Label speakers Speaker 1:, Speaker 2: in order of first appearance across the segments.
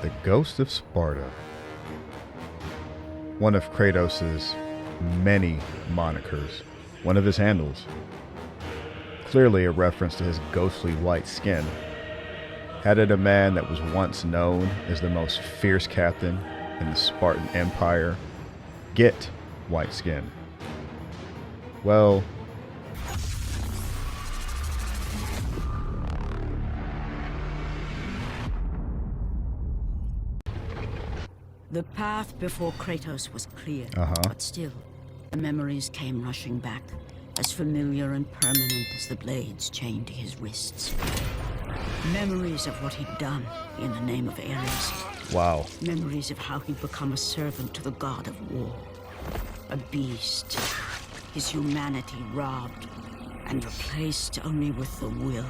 Speaker 1: The Ghost of Sparta. One of Kratos' many monikers. One of his handles. Clearly a reference to his ghostly white skin. Had it a man that was once known as the most fierce captain in the Spartan Empire get white skin? Well,
Speaker 2: the path before Kratos was clear, but still, the memories came rushing back, as familiar and permanent as the blades chained to his wrists. Memories of what he'd done in the name of Ares.
Speaker 1: wow.
Speaker 2: Memories of how he'd become a servant to the god of war. A beast. His humanity robbed and replaced only with the will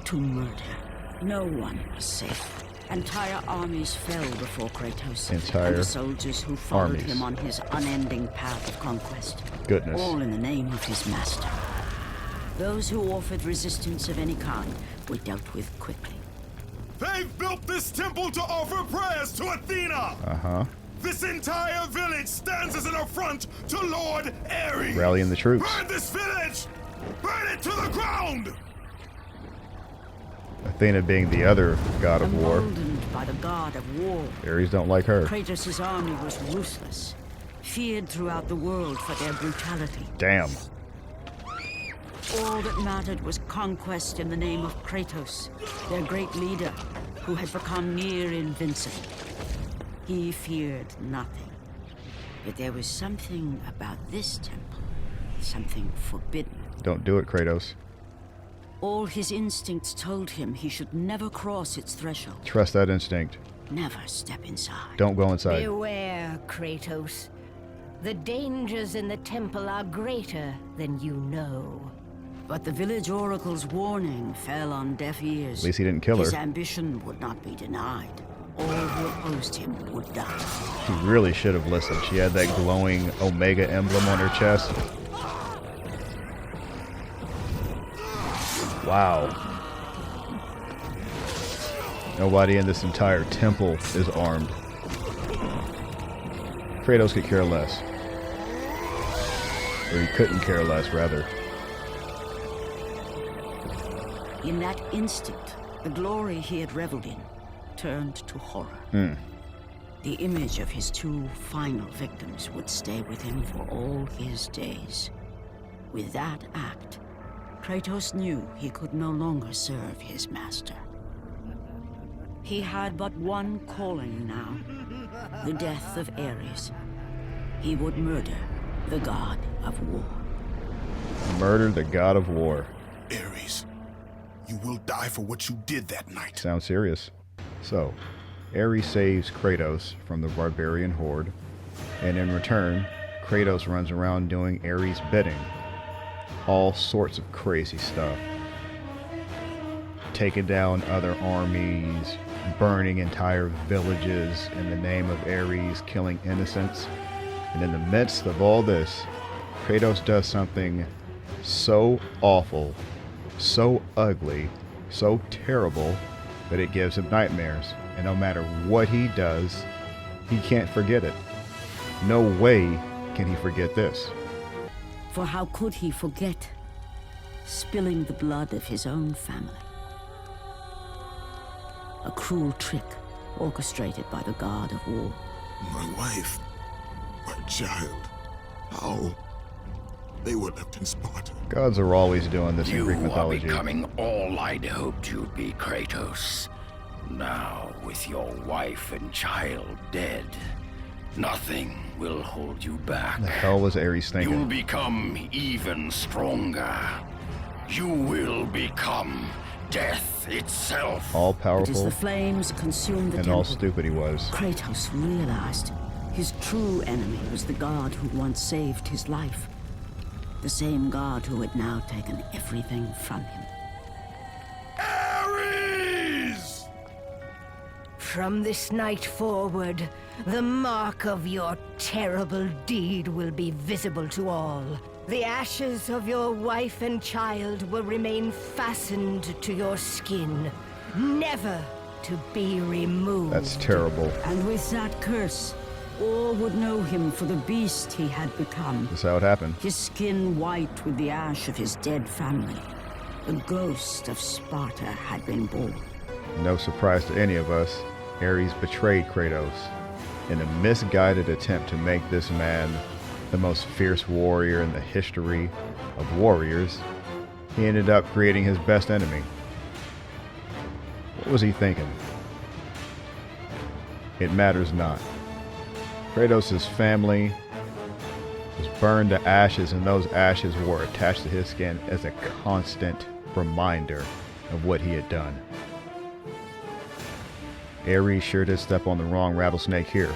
Speaker 2: to murder. No one was safe. Entire armies fell before Kratos. And the soldiers who followed him on his unending path of conquest.
Speaker 1: Goodness.
Speaker 2: All in the name of his master. Those who offered resistance of any kind were dealt with quickly.
Speaker 3: They've built this temple to offer prayers to Athena! This entire village stands as an affront to Lord Ares!
Speaker 1: Rallying the troops.
Speaker 3: Burn this village! Burn it to the ground!
Speaker 1: Athena being the other god of war.
Speaker 2: Emboldened by the god of war,
Speaker 1: Ares don't like her.
Speaker 2: Kratos' army was ruthless, feared throughout the world for their brutality.
Speaker 1: Damn.
Speaker 2: All that mattered was conquest in the name of Kratos, their great leader, who had become near invincible. He feared nothing. But there was something about this temple, something forbidden.
Speaker 1: Don't do it, Kratos.
Speaker 2: All his instincts told him he should never cross its threshold.
Speaker 1: Trust that instinct.
Speaker 2: Never step inside.
Speaker 1: Don't go inside.
Speaker 4: Beware, Kratos. The dangers in the temple are greater than you know.
Speaker 2: But the village oracle's warning fell on deaf ears.
Speaker 1: At least he didn't kill her.
Speaker 2: His ambition would not be denied. All who opposed him would die.
Speaker 1: She really should have listened. She had that glowing Omega emblem on her chest. Wow. Nobody in this entire temple is armed. Kratos could care less. Or he couldn't care less, rather.
Speaker 2: In that instant, the glory he had reveled in turned to horror. The image of his two final victims would stay with him for all his days. With that act, Kratos knew he could no longer serve his master. He had but one calling now, the death of Ares. He would murder the god of war.
Speaker 1: Murder the god of war.
Speaker 3: Ares, you will die for what you did that night.
Speaker 1: Sounds serious. So, Ares saves Kratos from the barbarian horde, and in return, Kratos runs around doing Ares' bidding. All sorts of crazy stuff. Taking down other armies, burning entire villages in the name of Ares, killing innocents. And in the midst of all this, Kratos does something so awful, so ugly, so terrible, that it gives him nightmares. And no matter what he does, he can't forget it. No way can he forget this.
Speaker 2: For how could he forget spilling the blood of his own family? A cruel trick orchestrated by the god of war.
Speaker 3: My wife, my child, how? They were left in Sparta.
Speaker 1: Gods are always doing this in Greek mythology.
Speaker 5: You are becoming all I'd hoped you'd be, Kratos. Now, with your wife and child dead, nothing will hold you back.
Speaker 1: The hell was Ares thinking?
Speaker 5: You'll become even stronger. You will become death itself.
Speaker 1: All
Speaker 2: But as
Speaker 1: powerful
Speaker 2: the flames consumed the
Speaker 1: and
Speaker 2: temple,
Speaker 1: all stupid he was.
Speaker 2: Kratos realized his true enemy was the god who once saved his life. The same god who had now taken everything from him.
Speaker 3: Ares!
Speaker 4: From this night forward, the mark of your terrible deed will be visible to all. The ashes of your wife and child will remain fastened to your skin, never to be removed.
Speaker 1: That's terrible.
Speaker 2: And with that curse, all would know him for the beast he had become.
Speaker 1: That's how it happened.
Speaker 2: His skin white with the ash of his dead family. The Ghost of Sparta had been born.
Speaker 1: No surprise to any of us, Ares betrayed Kratos in a misguided attempt to make this man the most fierce warrior in the history of warriors. He ended up creating his best enemy. What was he thinking? It matters not. Kratos' family was burned to ashes, and those ashes were attached to his skin as a constant reminder of what he had done. Ares sure did step on the wrong rattlesnake here.